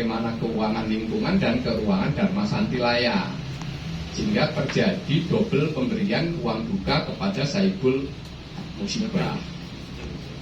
bagaimana keuangan lingkungan dan keuangan Dharma Santilaya, sehingga terjadi double pemberian uang duka kepada Saibul Musibah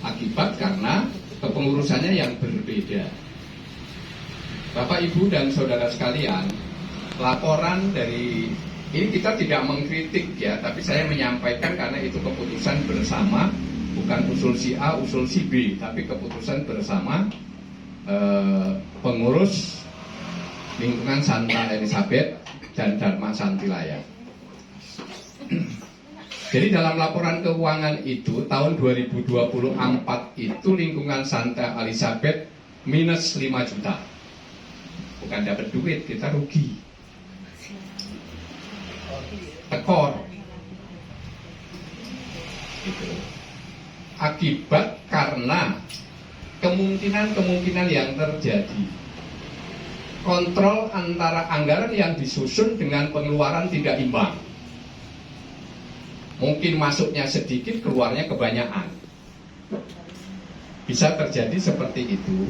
akibat karena kepengurusannya yang berbeda. Bapak, Ibu, dan saudara sekalian, laporan dari ini kita tidak mengkritik ya, tapi saya menyampaikan karena itu keputusan bersama, bukan usul si A, usul si B, tapi keputusan bersama pengurus lingkungan Santa Elizabeth dan Dharma Santilaya. Jadi dalam laporan keuangan itu tahun 2024 itu lingkungan Santa Elizabeth minus 5 juta. Bukan dapat duit, kita rugi. Tekor. Gitu. Akibat karena kemungkinan yang terjadi. Kontrol antara anggaran yang disusun dengan pengeluaran tidak imbang. Mungkin masuknya sedikit, keluarnya kebanyakan. Bisa terjadi seperti itu.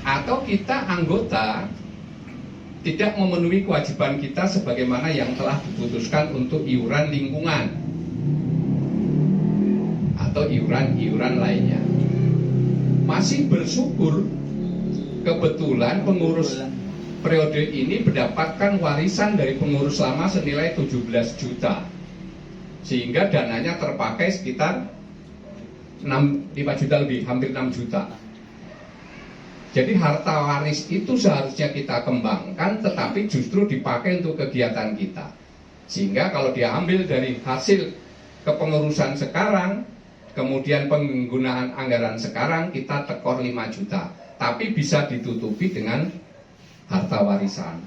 Atau kita anggota tidak memenuhi kewajiban kita sebagaimana yang telah diputuskan untuk iuran lingkungan atau iuran-iuran lainnya. Masih bersyukur kebetulan pengurus periode ini mendapatkan warisan dari pengurus lama senilai 17 juta. Sehingga dananya terpakai sekitar 5 juta lebih, hampir 6 juta. Jadi harta waris itu seharusnya kita kembangkan, tetapi justru dipakai untuk kegiatan kita. Sehingga kalau diambil dari hasil kepengurusan sekarang, kemudian penggunaan anggaran sekarang, kita tekor 5 juta. Tapi bisa ditutupi dengan harta warisan.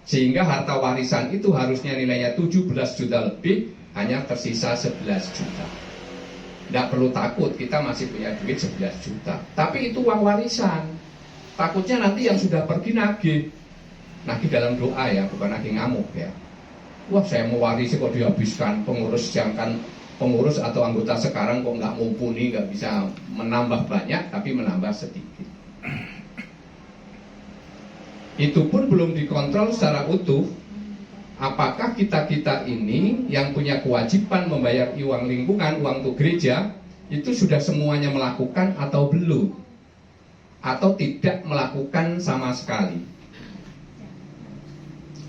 Sehingga harta warisan itu harusnya nilainya 17 juta lebih, hanya tersisa 11 juta. Tidak perlu takut, kita masih punya duit 11 juta. Tapi itu uang warisan. Takutnya nanti yang sudah pergi nagih. Nagih dalam doa ya, bukan nagih ngamuk ya. Wah, saya mau warisi kok dihabiskan. Pengurus jangan pengurus atau anggota sekarang kok nggak mumpuni, nggak bisa menambah banyak, tapi menambah sedikit. Itu pun belum dikontrol secara utuh. Apakah kita-kita ini yang punya kewajiban membayar uang lingkungan, uang untuk gereja, itu sudah semuanya melakukan atau belum? Atau tidak melakukan sama sekali?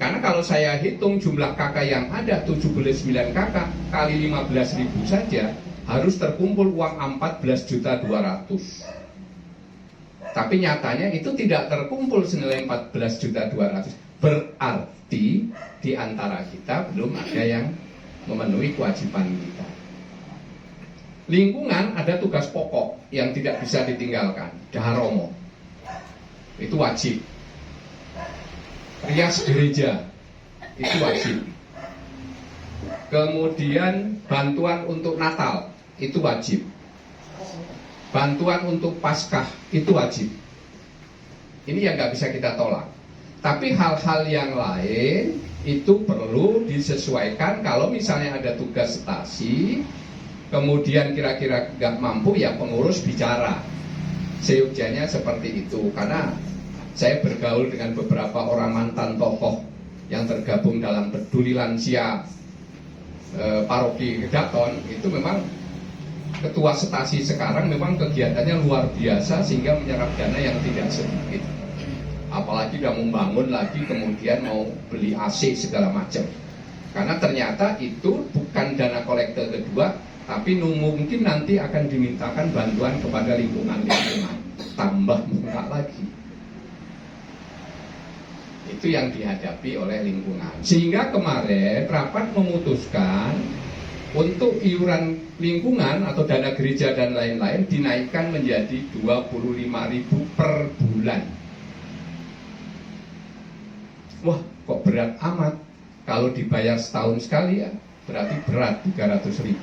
Karena kalau saya hitung jumlah kakak yang ada, 79 kakak kali 15.000 saja, harus terkumpul uang 14.200.000. Tapi nyatanya itu tidak terkumpul senilai 14.200.000. Berarti di antara kita belum ada yang memenuhi kewajiban kita. Lingkungan ada tugas pokok yang tidak bisa ditinggalkan, daharomo. Itu wajib. Rias gereja itu wajib. Kemudian bantuan untuk Natal itu wajib. Bantuan untuk Paskah itu wajib. Ini yang nggak bisa kita tolak. Tapi hal-hal yang lain itu perlu disesuaikan. Kalau misalnya ada tugas stasi, kemudian kira-kira nggak mampu, ya pengurus bicara. Seyogyanya seperti itu. Karena saya bergaul dengan beberapa orang mantan tokoh yang tergabung dalam peduli lansia paroki Kedaton. Itu memang ketua stasi sekarang memang kegiatannya luar biasa sehingga menyerap dana yang tidak sedikit. Apalagi udah membangun lagi, kemudian mau beli AC segala macam. Karena ternyata itu bukan dana kolektor kedua, tapi mungkin nanti akan dimintakan bantuan kepada lingkungan. Tambah muka lagi. Itu yang dihadapi oleh lingkungan. Sehingga kemarin rapat memutuskan untuk iuran lingkungan atau dana gereja dan lain-lain dinaikkan menjadi 25.000 per bulan. Wah, kok berat amat. Kalau dibayar setahun sekali ya berarti berat, 300.000.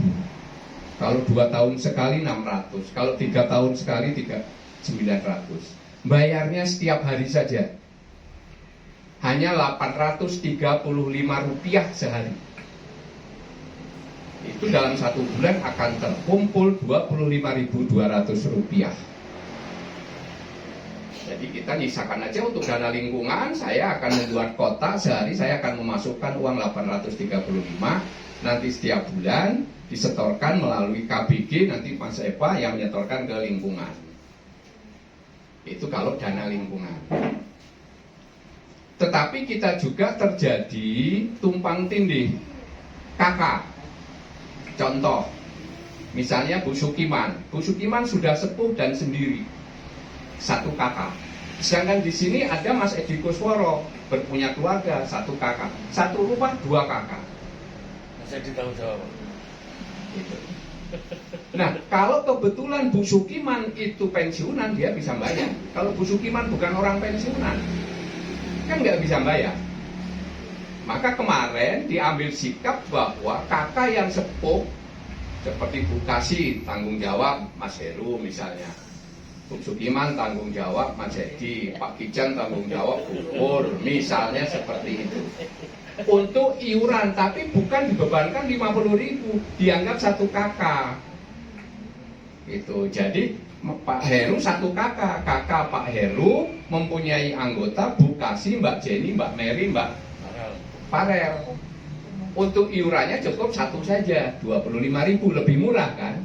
Kalau 2 tahun sekali 600. Kalau 3 tahun sekali 900. Bayarnya setiap hari saja hanya Rp835 sehari. Itu dalam 1 bulan akan terkumpul Rp25.200. Jadi kita nyisakan aja untuk dana lingkungan, saya akan membuat kotak, sehari saya akan memasukkan uang 835, nanti setiap bulan disetorkan melalui KBG, nanti Mas Eva yang menyetorkan ke lingkungan. Itu kalau dana lingkungan. Tetapi kita juga terjadi tumpang tindih. Kakak, contoh, misalnya Bu Sukiman sudah sepuh dan sendiri, satu kakak. Sedangkan di sini ada Mas Edi Kusworo, berpunya keluarga, satu kakak. Satu rumah, dua kakak. Saya tahu jawab. Gitu. Nah, kalau kebetulan Bu Sukiman itu pensiunan, dia bisa bayar. Kalau Bu Sukiman bukan orang pensiunan, kan nggak bisa bayar. Maka kemarin diambil sikap bahwa kakak yang sepuh, seperti Bu Kasi, tanggung jawab Mas Heru misalnya, Bu Sukiman tanggung jawab Mas Edi, Pak Kijan tanggung jawab Bu Pur, misalnya seperti itu. Untuk iuran, tapi bukan dibebankan 50.000, dianggap satu kakak. Itu. Jadi Pak Heru satu kakak, kakak Pak Heru mempunyai anggota Bu Kasi, Mbak Jenny, Mbak Mary, Mbak Farel. Untuk iurannya cukup satu saja, 25.000, lebih murah kan?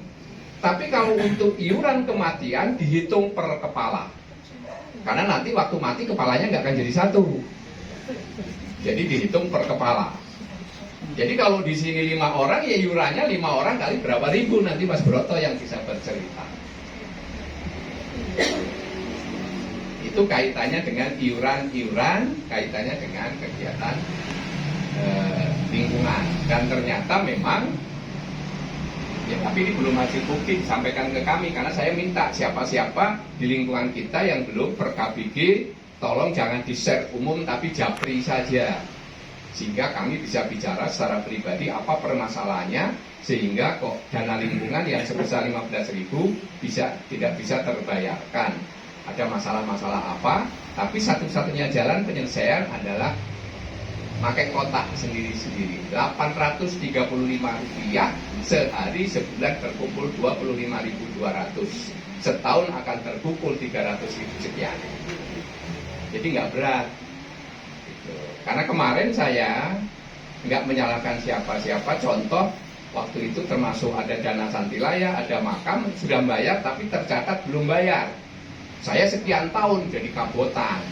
Tapi kalau untuk iuran kematian dihitung per kepala. Karena nanti waktu mati kepalanya nggak akan jadi satu. Jadi dihitung per kepala. Jadi kalau di sini 5 orang, ya iurannya 5 orang kali berapa ribu, nanti Mas Broto yang bisa bercerita. Itu kaitannya dengan iuran-iuran, kaitannya dengan kegiatan lingkungan. Dan ternyata memang, ya tapi ini belum hasil bukti disampaikan ke kami, karena saya minta siapa-siapa di lingkungan kita yang belum per KBG, tolong jangan di-share umum tapi japri saja, sehingga kami bisa bicara secara pribadi apa permasalahannya, sehingga kok dana lingkungan yang sebesar 15.000 tidak bisa terbayarkan. Ada masalah-masalah apa, tapi satu-satunya jalan penyelesaian adalah pakai kotak sendiri-sendiri. Rp835 sehari, sebulan terkumpul 25.200, setahun akan terkumpul 300.000 sekian. Jadi nggak berat gitu. Karena kemarin saya nggak menyalahkan siapa-siapa. Contoh, waktu itu termasuk ada dana Santilaya, ada makam, sudah bayar tapi tercatat belum bayar. Saya sekian tahun jadi kabotan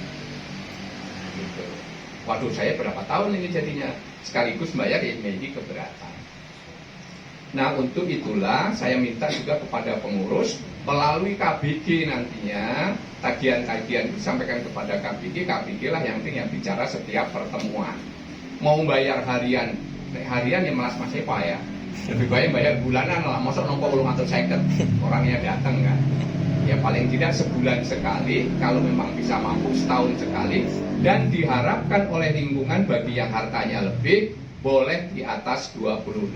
gitu. Waduh, saya berapa tahun ini jadinya, sekaligus bayar, ya menjadi keberatan. Nah, untuk itulah saya minta juga kepada pengurus melalui KBG nantinya, tagihan-tagihan itu sampaikan kepada KBG, KBG lah yang bicara setiap pertemuan. Mau bayar harian, harian ya malas Mas Eva ya. Lebih baik bayar bulanan lah, masa nongko belum atau seket orangnya datang kan. Ya paling tidak sebulan sekali, kalau memang bisa mampu setahun sekali, dan diharapkan oleh lingkungan bagi yang hartanya lebih, boleh di atas 25.000.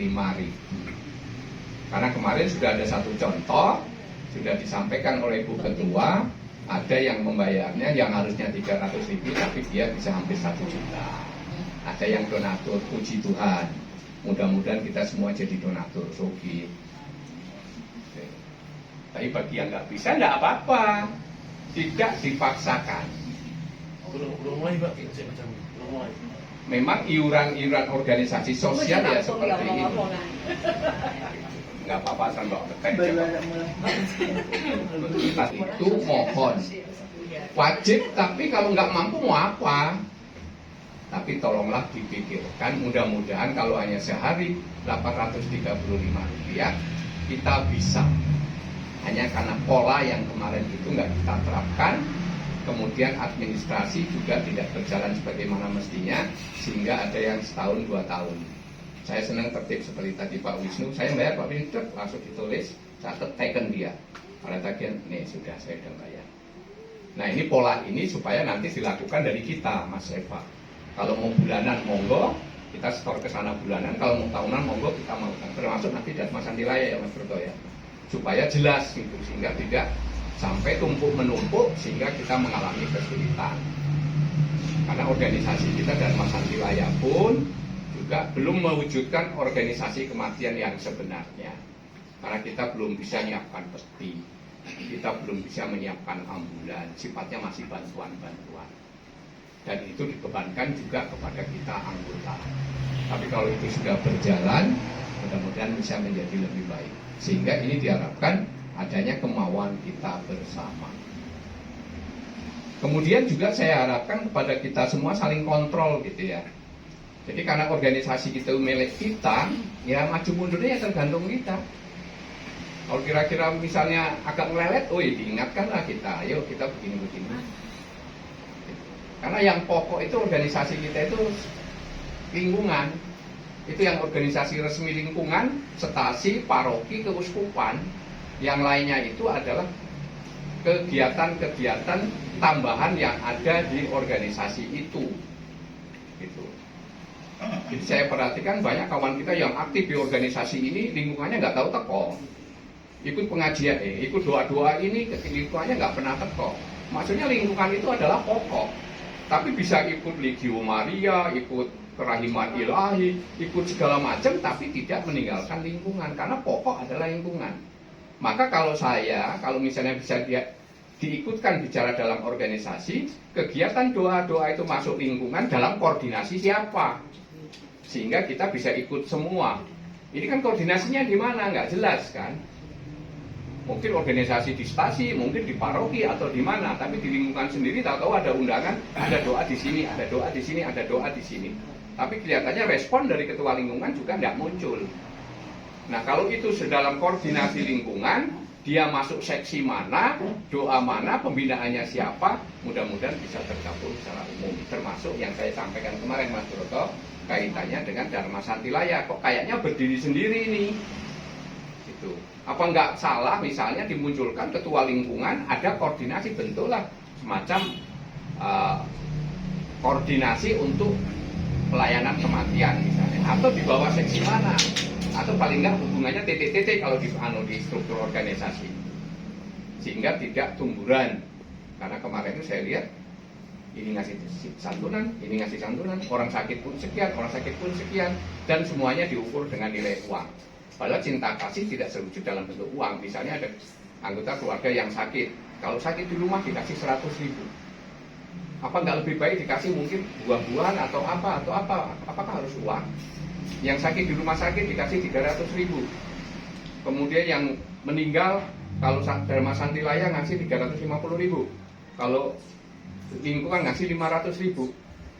Karena kemarin sudah ada satu contoh, sudah disampaikan oleh Bu Ketua, ada yang membayarnya yang harusnya 300.000 tapi dia bisa hampir 1 juta. Ada yang donatur, puji Tuhan. Mudah-mudahan kita semua jadi donatur, Sogi. Tapi bagi yang nggak bisa, nggak apa-apa, tidak dipaksakan. Belum mulai Pak, belum mulai. Memang iuran organisasi sosial ya seperti ini. Nggak apa-apa kan Mbak Tekan. Itu mohon wajib, tapi kalau nggak mampu mau apa? Tapi tolonglah dipikirkan, mudah-mudahan kalau hanya sehari Rp835 kita bisa. Hanya karena pola yang kemarin itu nggak kita terapkan, kemudian administrasi juga tidak berjalan sebagaimana mestinya, sehingga ada yang setahun 2 tahun. Saya senang tertib seperti tadi Pak Wisnu, saya bayar Pak Wisnu, langsung ditulis, catat, taken dia. Pada tagihan, nih sudah saya udah bayar. Nah ini pola ini supaya nanti dilakukan dari kita, Mas Eva. Kalau mau bulanan, monggo, kita store ke sana bulanan. Kalau mau tahunan, monggo kita melakukan. Termasuk nanti dari Mas Santilaya ya Mas Broto ya. Supaya jelas gitu, sehingga tidak sampai tumpuk menumpuk sehingga kita mengalami kesulitan. Karena organisasi kita dan Mas Santilaya pun juga belum mewujudkan organisasi kematian yang sebenarnya. Karena kita belum bisa nyiapkan peti, kita belum bisa menyiapkan ambulan, sifatnya masih bantuan-bantuan. Dan itu dibebankan juga kepada kita anggota. Tapi kalau itu sudah berjalan, mudah-mudahan bisa menjadi lebih baik. Sehingga ini diharapkan adanya kemauan kita bersama. Kemudian juga saya harapkan kepada kita semua saling kontrol gitu ya. Jadi karena organisasi itu milik kita, ya maju mundurnya ya tergantung kita. Kalau kira-kira misalnya agak melelet, oh ya diingatkanlah kita, ayo kita begini-begini. Karena yang pokok itu organisasi kita itu lingkungan. Itu yang organisasi resmi lingkungan, stasi, paroki, keuskupan. Yang lainnya itu adalah kegiatan-kegiatan tambahan yang ada di organisasi itu. Gitu. Jadi saya perhatikan banyak kawan kita yang aktif di organisasi ini, lingkungannya nggak tahu teko. Ikut pengajian, ikut doa-doa ini, lingkungannya nggak pernah teko. Maksudnya lingkungan itu adalah pokok. Tapi bisa ikut Legio Maria, ikut kerahiman ilahi, ikut segala macam, tapi tidak meninggalkan lingkungan. Karena pokok adalah lingkungan. Maka kalau misalnya bisa diikutkan bicara dalam organisasi, kegiatan doa-doa itu masuk lingkungan dalam koordinasi siapa? Sehingga kita bisa ikut semua. Ini kan koordinasinya di mana? Nggak jelas kan? Mungkin organisasi di stasi, mungkin di paroki atau di mana, tapi di lingkungan sendiri tahu-tahu ada undangan, ada doa di sini, ada doa di sini, ada doa di sini. Tapi kelihatannya respon dari ketua lingkungan juga tidak muncul. Nah kalau itu dalam koordinasi lingkungan, dia masuk seksi mana, doa mana, pembinaannya siapa, mudah-mudahan bisa tergabung secara umum. Termasuk yang saya sampaikan kemarin Mas Broto, kaitannya dengan Dharma Santilaya. Kok kayaknya berdiri sendiri nih? Gitu. Apa nggak salah misalnya dimunculkan ketua lingkungan, ada koordinasi, bentuklah semacam koordinasi untuk pelayanan kematian misalnya, atau di bawah seksi mana, atau paling nggak hubungannya titik-titik kalau di struktur organisasi, sehingga tidak tumburan. Karena kemarin itu saya lihat ini ngasih santunan, ini ngasih santunan, orang sakit pun sekian, orang sakit pun sekian, dan semuanya diukur dengan nilai uang. Padahal cinta kasih tidak terwujud dalam bentuk uang. Misalnya ada anggota keluarga yang sakit, kalau sakit di rumah dikasih 100.000. Apa nggak lebih baik dikasih mungkin buah-buahan atau apa? Apakah harus uang? Yang sakit di rumah sakit dikasih 300.000. Kemudian yang meninggal, kalau Dharma Santilaya ngasih 350.000. Kalau lingkungan ngasih 500.000.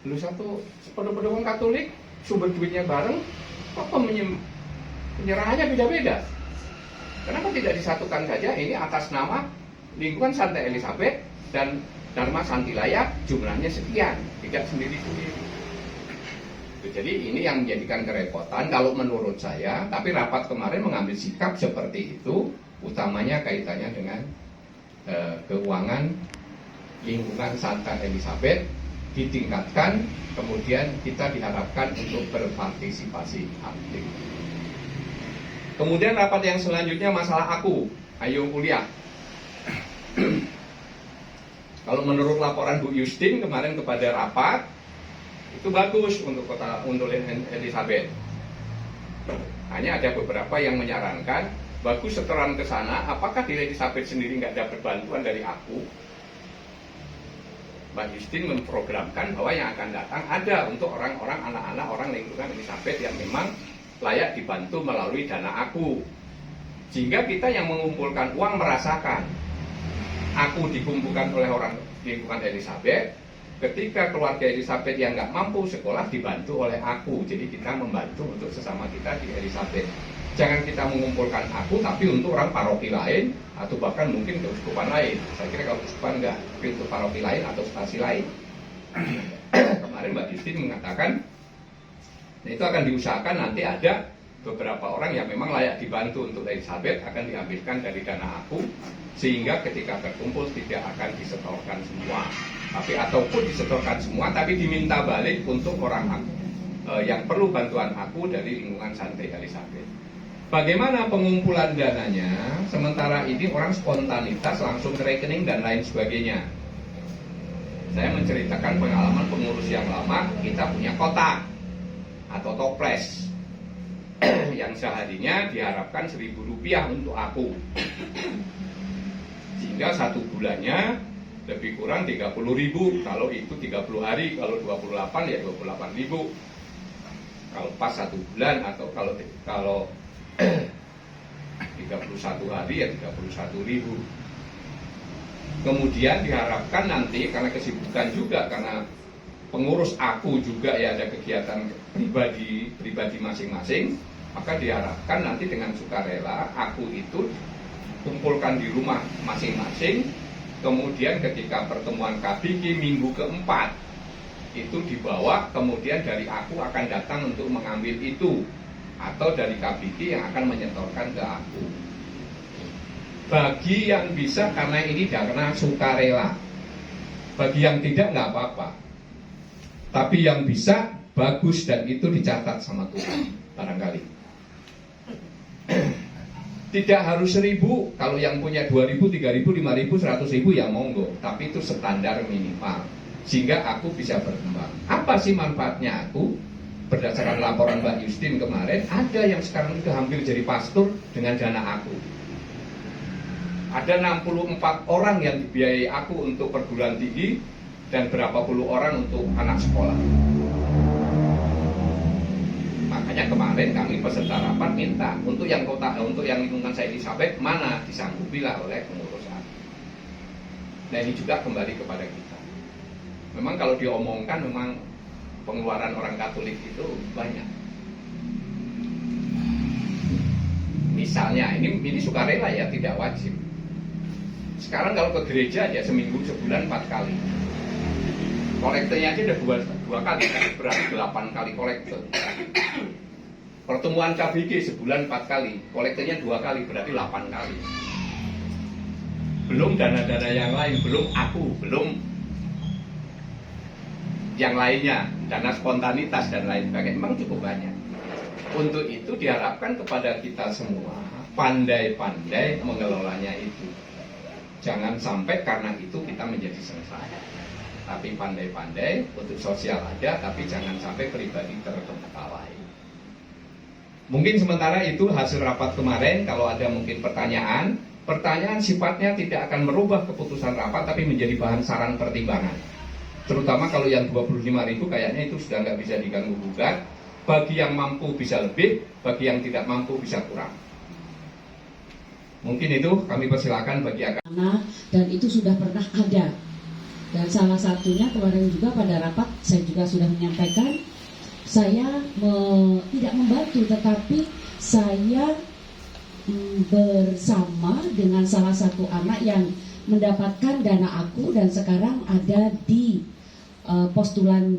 Lu satu sepenuh-penuh orang Katolik, sumber duitnya bareng, kok penyerahannya beda-beda. Kenapa tidak disatukan saja ini atas nama lingkungan Santa Elizabeth dan Dharma Santilaya jumlahnya sekian, tidak sendiri-sendiri. Jadi ini yang menjadikan kerepotan kalau menurut saya. Tapi rapat kemarin mengambil sikap seperti itu, utamanya kaitannya dengan keuangan lingkungan Santa Elizabeth ditingkatkan, kemudian kita diharapkan untuk berpartisipasi aktif. Kemudian rapat yang selanjutnya masalah aku, ayo kuliah. Kalau menurut laporan Bu Justin kemarin kepada rapat, itu bagus untuk Elizabeth. Hanya ada beberapa yang menyarankan, bagus setoran ke sana, apakah di Elizabeth sendiri nggak dapat bantuan dari aku? Mbak Justin memprogramkan bahwa yang akan datang ada untuk orang-orang, anak-anak, orang lingkungan Elizabeth yang memang layak dibantu melalui dana aku. Sehingga kita yang mengumpulkan uang merasakan aku dikumpulkan oleh orang lingkungan Elizabeth. Ketika keluarga Elizabeth yang nggak mampu sekolah dibantu oleh aku. Jadi kita membantu untuk sesama kita di Elizabeth. Jangan kita mengumpulkan aku tapi untuk orang paroki lain atau bahkan mungkin keuskupan lain. Saya kira kalau keuskupan nggak, tapi untuk paroki lain atau stasi lain. Kemarin Mbak Justin mengatakan, nah itu akan diusahakan nanti ada beberapa orang yang memang layak dibantu untuk Elizabeth akan diambilkan dari dana aku, sehingga ketika terkumpul tidak akan disetorkan semua, tapi ataupun disetorkan semua tapi diminta balik untuk orang yang perlu bantuan aku dari lingkungan Santa Elizabeth. Bagaimana pengumpulan dananya? Sementara ini orang spontanitas langsung ke rekening dan lain sebagainya. Saya menceritakan pengalaman pengurus yang lama, kita punya kotak atau toples yang seharinya diharapkan Rp1.000 untuk aku. Sehingga 1 bulannya lebih kurang 30.000. Kalau itu 30 hari, kalau 28 ya 28.000. Kalau pas 1 bulan, atau kalau 31 hari ya 31.000. Kemudian diharapkan nanti, karena kesibukan juga, karena pengurus aku juga ya ada kegiatan pribadi masing-masing, maka diharapkan nanti dengan sukarela aku itu kumpulkan di rumah masing-masing. Kemudian ketika pertemuan KBG minggu keempat itu dibawa, kemudian dari aku akan datang untuk mengambil itu, atau dari KBG yang akan menyetorkan ke aku. Bagi yang bisa, karena ini karena sukarela. Bagi yang tidak, nggak apa-apa. Tapi yang bisa, bagus, dan itu dicatat sama Tuhan barangkali. Tidak harus 1.000. Kalau yang punya 2.000, 3.000, 5.000, 100.000 ya monggo. Tapi itu standar minimal, sehingga aku bisa berkembang. Apa sih manfaatnya aku? Berdasarkan laporan Mbak Justin kemarin, ada yang sekarang sudah hampir jadi pastor dengan dana aku. Ada 64 orang yang dibiayai aku untuk perguruan tinggi, dan berapa puluh orang untuk anak sekolah. Makanya kemarin kami peserta rapat minta untuk yang lingkungan saya Elizabeth, mana disanggupilah oleh pengurus aku. Nah, ini juga kembali kepada kita. Memang kalau diomongkan, memang pengeluaran orang Katolik itu banyak. Misalnya ini sukarela ya, tidak wajib. Sekarang kalau ke gereja ya seminggu sebulan 4 kali. Kolektenya aja udah dua kali, berarti 8 kali kolekte. Pertemuan KBG sebulan 4 kali, kolektenya 2 kali, berarti 8 kali. Belum dana-dana yang lain, belum aku, belum yang lainnya, dana spontanitas dan lain sebagainya, memang cukup banyak. Untuk itu diharapkan kepada kita semua pandai-pandai mengelolanya itu. Jangan sampai karena itu kita menjadi sengsara. Tapi pandai-pandai untuk sosial ada, tapi jangan sampai pribadi terbengkalai. Mungkin sementara itu hasil rapat kemarin. Kalau ada mungkin pertanyaan sifatnya tidak akan merubah keputusan rapat, tapi menjadi bahan saran pertimbangan. Terutama kalau yang 25.000 kayaknya itu sudah nggak bisa diganggu gugat. Bagi yang mampu bisa lebih, bagi yang tidak mampu bisa kurang. Mungkin itu kami persilakan bagi dan itu sudah pernah ada. Dan salah satunya kemarin juga pada rapat saya juga sudah menyampaikan, saya tidak membantu, tetapi saya bersama dengan salah satu anak yang mendapatkan dana aku dan sekarang ada di postulat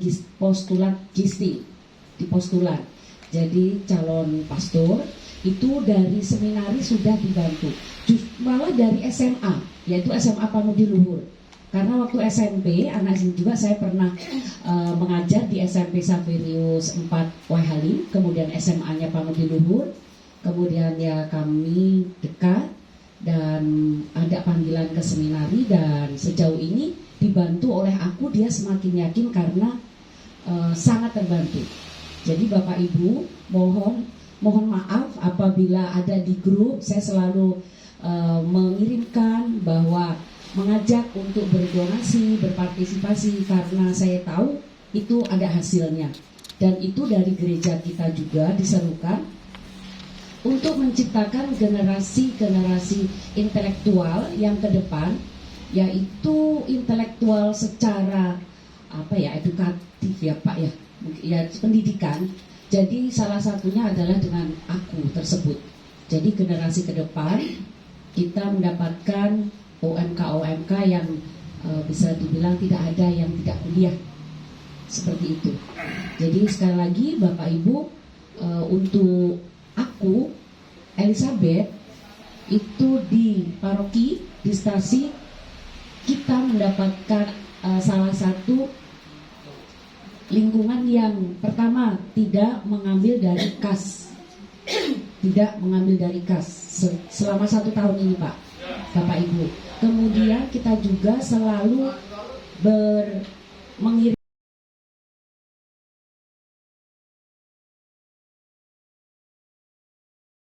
Gisti, di postulat. Jadi calon pastor itu dari seminari sudah dibantu, malah dari SMA, yaitu SMA Panudi Luhur. Karena waktu SMP, anak ini juga saya pernah mengajar di SMP Saverius 4 Wahali, kemudian SMA-nya Panudi Luhur, kemudian ya kami dekat dan ada panggilan ke seminari, dan sejauh ini dibantu oleh aku, dia semakin yakin karena sangat terbantu. Jadi Bapak Ibu mohon maaf apabila ada di grup saya selalu mengirimkan bahwa mengajak untuk berdonasi, berpartisipasi, karena saya tahu itu ada hasilnya. Dan itu dari gereja kita juga diserukan untuk menciptakan generasi-generasi intelektual yang ke depan, yaitu intelektual secara edukatif ya Pak ya, pendidikan. Jadi salah satunya adalah dengan aku tersebut. Jadi generasi ke depan kita mendapatkan OMK yang bisa dibilang tidak ada yang tidak kuliah, seperti itu. Jadi sekali lagi Bapak Ibu, untuk aku Elizabeth itu di paroki, di stasi kita mendapatkan salah satu lingkungan yang pertama tidak mengambil dari kas, selama 1 tahun ini Pak, Bapak Ibu. Kemudian kita juga selalu mengirim